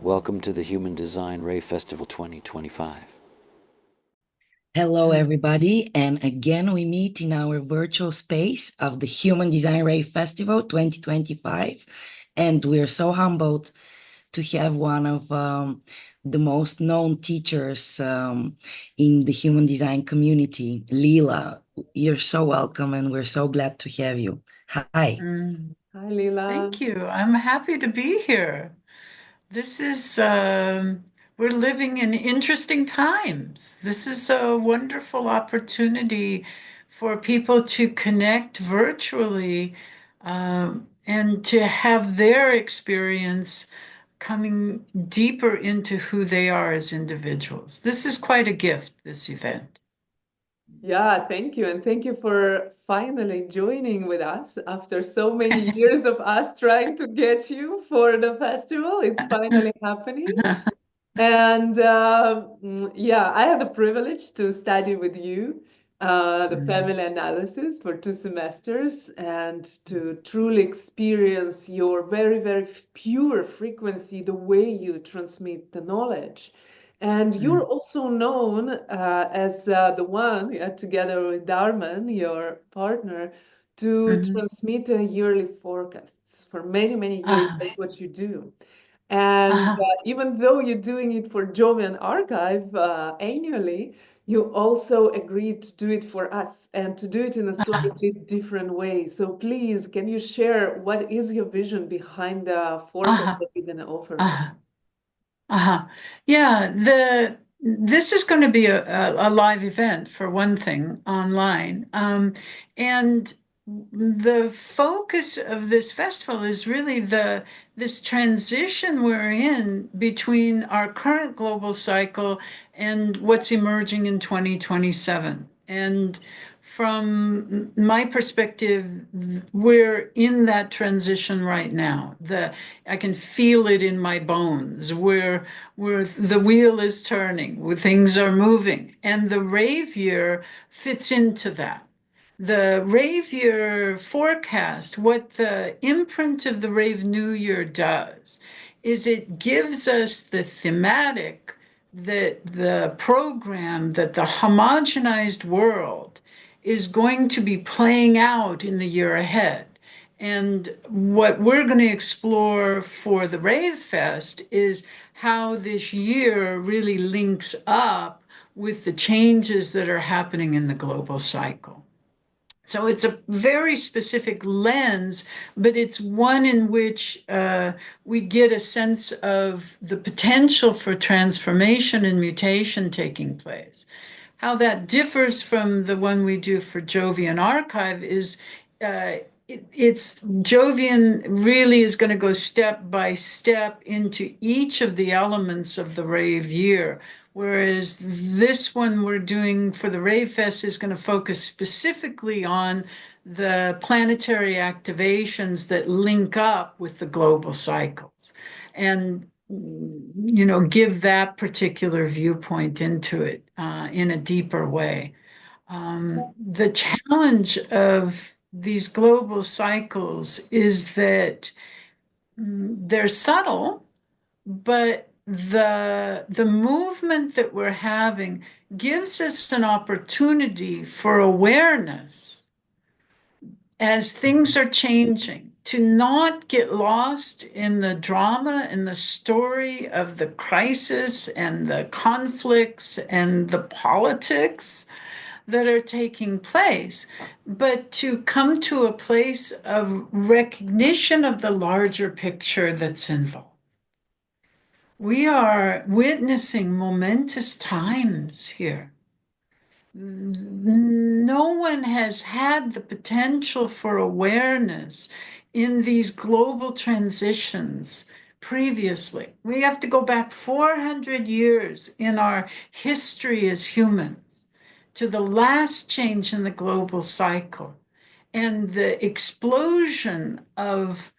Welcome to the Human Design Rave Festival 2025. Hello, everybody. And again, we meet in our virtual space of the Human Design Rave Festival 2025. And we're so humbled to have one of the most known teachers in the human design community, Leela. You're so welcome, and we're so glad to have you. Hi. Hi, Leela. Thank you. I'm happy to be here. This is, we're living in interesting times. This is a wonderful opportunity for people to connect virtually and to have their experience coming deeper into who they are as individuals. This is quite a gift, this event. Yeah, thank you. And thank you for finally joining with us after so many years of us trying to get you for the festival. It's finally happening. And yeah, I had the privilege to study with you the family analysis for 2 semesters and to truly experience your very, very pure frequency, the way you transmit the knowledge. And you're also known as the one, together with Darman, your partner, to Mhm. transmit yearly forecasts. For many, many years, Uh-huh. that's what you do. And Uh-huh. even though you're doing it for Jovian Archive annually, you also agreed to do it for us and to do it in a Uh-huh. slightly different way. So please, can you share what is your vision behind the forecast Uh-huh. that you're going to offer for? Uh-huh. Uh-huh. Yeah, this is going to be a live event for one thing online. And the focus of this festival is really this transition we're in between our current global cycle and what's emerging in 2027. And from my perspective, we're in that transition right now. I can feel it in my bones where the wheel is turning, where things are moving. And the rave year fits into that. The rave year forecast, what the imprint of the rave new year does, is it gives us the thematic that the program, that the homogenized world is going to be playing out in the year ahead. And what we're going to explore for the Rave Fest is how this year really links up with the changes that are happening in the global cycle. So it's a very specific lens, but it's one in which we get a sense of the potential for transformation and mutation taking place. How that differs from the one we do for Jovian Archive is it's Jovian really is going to go step by step into each of the elements of the rave year. Whereas this one we're doing for the Rave Fest is going to focus specifically on the planetary activations that link up with the global cycles. And give that particular viewpoint into it in a deeper way. The challenge of these global cycles is that they're subtle, but the movement that we're having gives us an opportunity for awareness as things are changing, to not get lost in the drama and the story of the crisis and the conflicts and the politics that are taking place, but to come to a place of recognition of the larger picture that's involved. We are witnessing momentous times here. No one has had the potential for awareness in these global transitions previously. We have to go back 400 years in our history as humans to the last change in the global cycle and the explosion of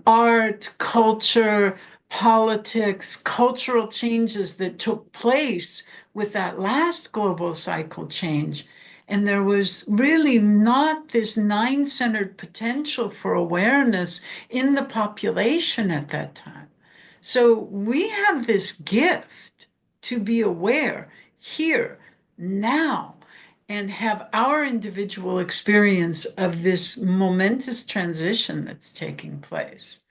art, culture, politics, cultural changes that took place with that last global cycle change. And there was really not this nine centered potential for awareness in the population at that time. So we have this gift to be aware here, now, and have our individual experience of this momentous transition that's taking place.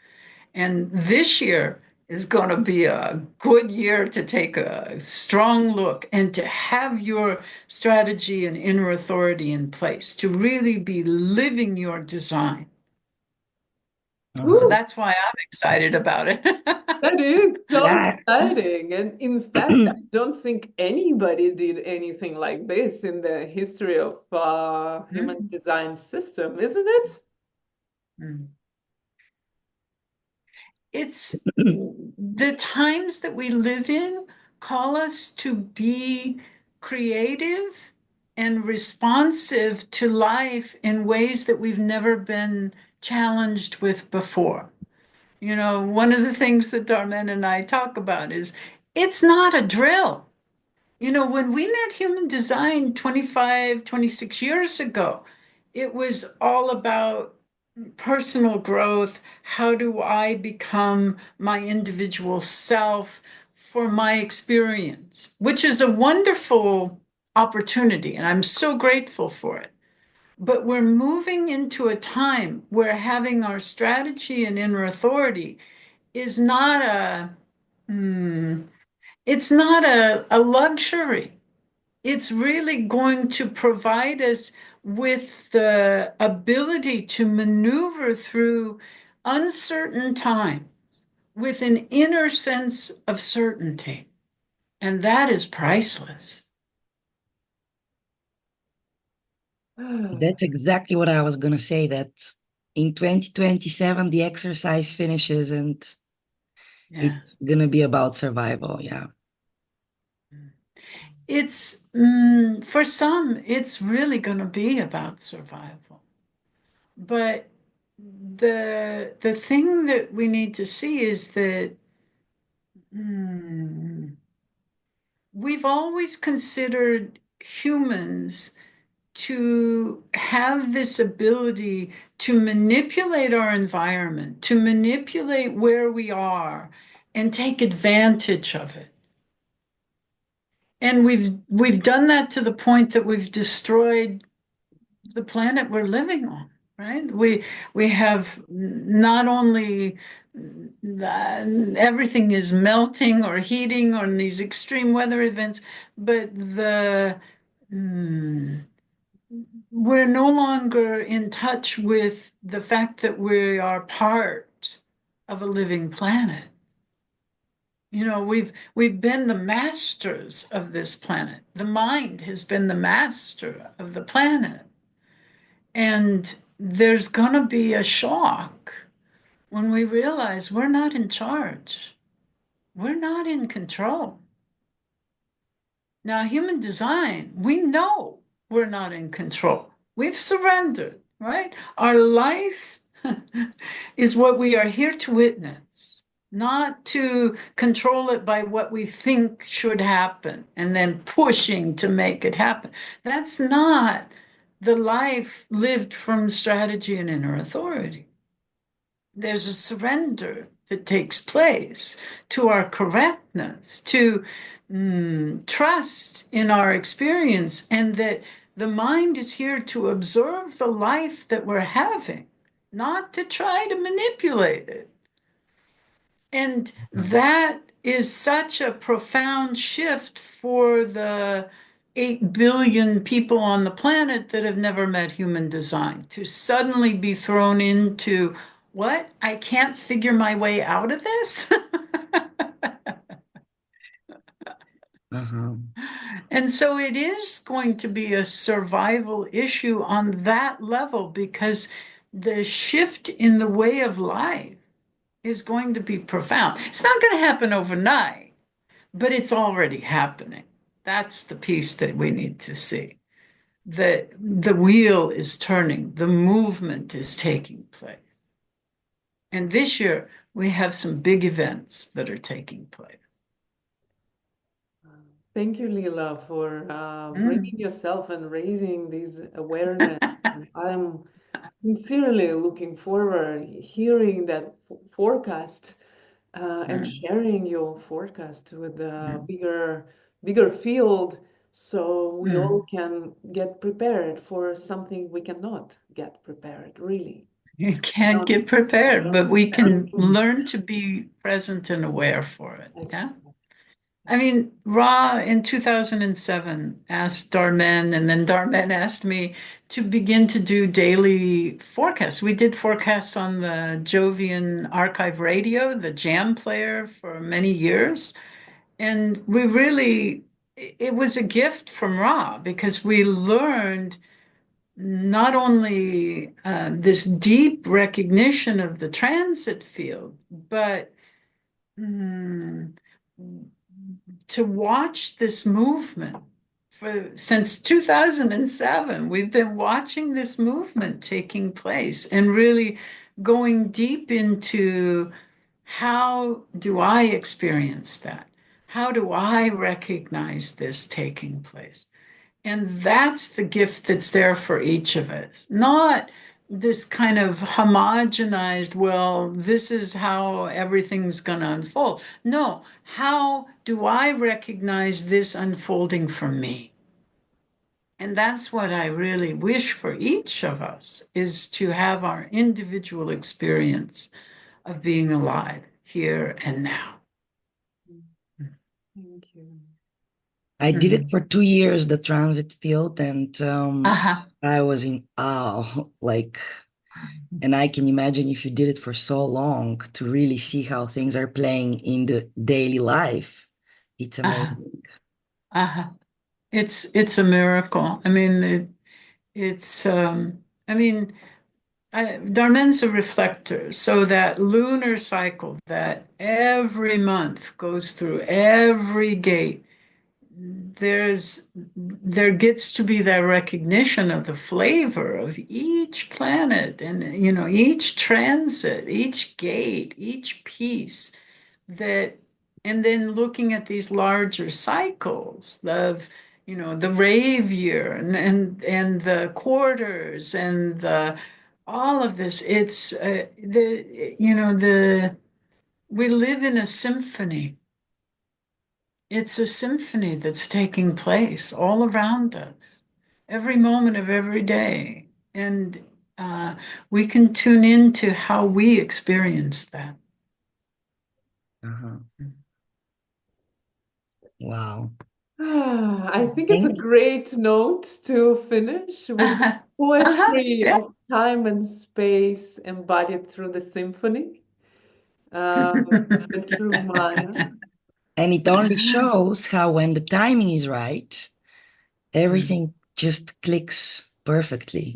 And this year is going to be a good year to take a strong look and to have your strategy and inner authority in place, to really be living your design. So Ooh, that's why I'm excited about it. that is so Yeah. exciting. And in fact, I don't think anybody did anything like this in the history of human design system, isn't it? Mm. It's the times that we live in call us to be creative and responsive to life in ways that we've never been challenged with before. You know, one of the things that Darmen and I talk about is it's not a drill. You know, when we met Human Design 25, 26 years ago, it was all about personal growth. How do I become my individual self for my experience, which is a wonderful opportunity, and I'm so grateful for it. But we're moving into a time where having our strategy and inner authority is not it's not a luxury. It's really going to provide us with the ability to maneuver through uncertain times with an inner sense of certainty. And that is priceless. That's exactly what I was going to say, that in 2027, the exercise finishes and Yeah. it's going to be about survival. Yeah. It's, for some, it's really going to be about survival. But the thing that we need to see is that we've always considered humans to have this ability to manipulate our environment, to manipulate where we are, and take advantage of it. And we've done that to the point that we've destroyed the planet we're living on, right? We have not only everything is melting or heating on these extreme weather events, but we're no longer in touch with the fact that we are part of a living planet. You know, we've been the masters of this planet. The mind has been the master of the planet. And there's going to be a shock when we realize we're not in charge. We're not in control. Now, human design, we know we're not in control. We've surrendered, right? Our life is what we are here to witness, not to control it by what we think should happen and then pushing to make it happen. That's not the life lived from strategy and inner authority. There's a surrender that takes place to our correctness, to trust in our experience, and that the mind is here to observe the life that we're having, not to try to manipulate it. And that is such a profound shift for the 8 billion people on the planet that have never met human design, to suddenly be thrown into, what? I can't figure my way out of this? And so it is going to be a survival issue on that level, because the shift in the way of life is going to be profound. It's not going to happen overnight, but it's already happening. That's the piece that we need to see. That the wheel is turning, the movement is taking place. And this year, we have some big events that are taking place. Thank you, Leela, for bringing yourself and raising this awareness. And I'm sincerely looking forward hearing that forecast and sharing your forecast with the bigger field so we all can get prepared for something we cannot get prepared, really. You can't Not get prepared, but we can exactly. learn to be present and aware for it. Yeah. Exactly. I mean, Ra in 2007 asked Darmen, and then Darmen asked me to begin to do daily forecasts. We did forecasts on the Jovian archive radio, the jam player, for many years. And we really, it was a gift from Ra because we learned not only this deep recognition of the transit field, but mm, to watch this movement since 2007. We've been watching this movement taking place and really going deep into how do I experience that? How do I recognize this taking place? And that's the gift that's there for each of us, not this kind of homogenized, well, this is how everything's going to unfold. No, how do I recognize this unfolding for me? And that's what I really wish for each of us, is to have our individual experience of being alive here and now. Thank you. I did it for 2 years, the transit field, and I was in awe. Like, and I can imagine if you did it for so long to really see how things are playing in the daily life. It's amazing. It's a miracle. I mean, I mean, Darmen's a reflector, so that lunar cycle that every month goes through every gate, there gets to be that recognition of the flavor of each planet and each transit, each gate, each piece that, and then looking at these larger cycles of the rave year and the quarters and the all of this. It's we live in a symphony. It's a symphony that's taking place all around us, every moment of every day. And we can tune into how we experience that. Wow. I think it's a great note to finish with poetry of time and space embodied through the symphony, and through Maya. And it only shows how when the timing is right, everything just clicks perfectly.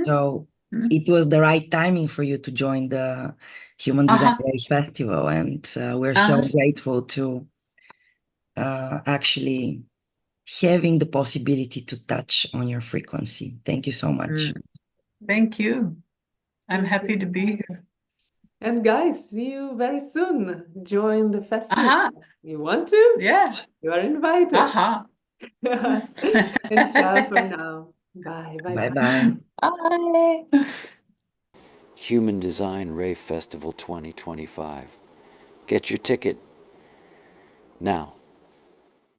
So it was the right timing for you to join the Human Design Rave Festival, and we're so grateful to actually having the possibility to touch on your frequency. Thank you so much. Thank you. I'm happy to be here. And guys, see you very soon. Join the festival. You want to? Yeah. You are invited. And ciao for now. Bye. Bye. Bye. Bye. Human Design Rave Festival 2025. Get your ticket now.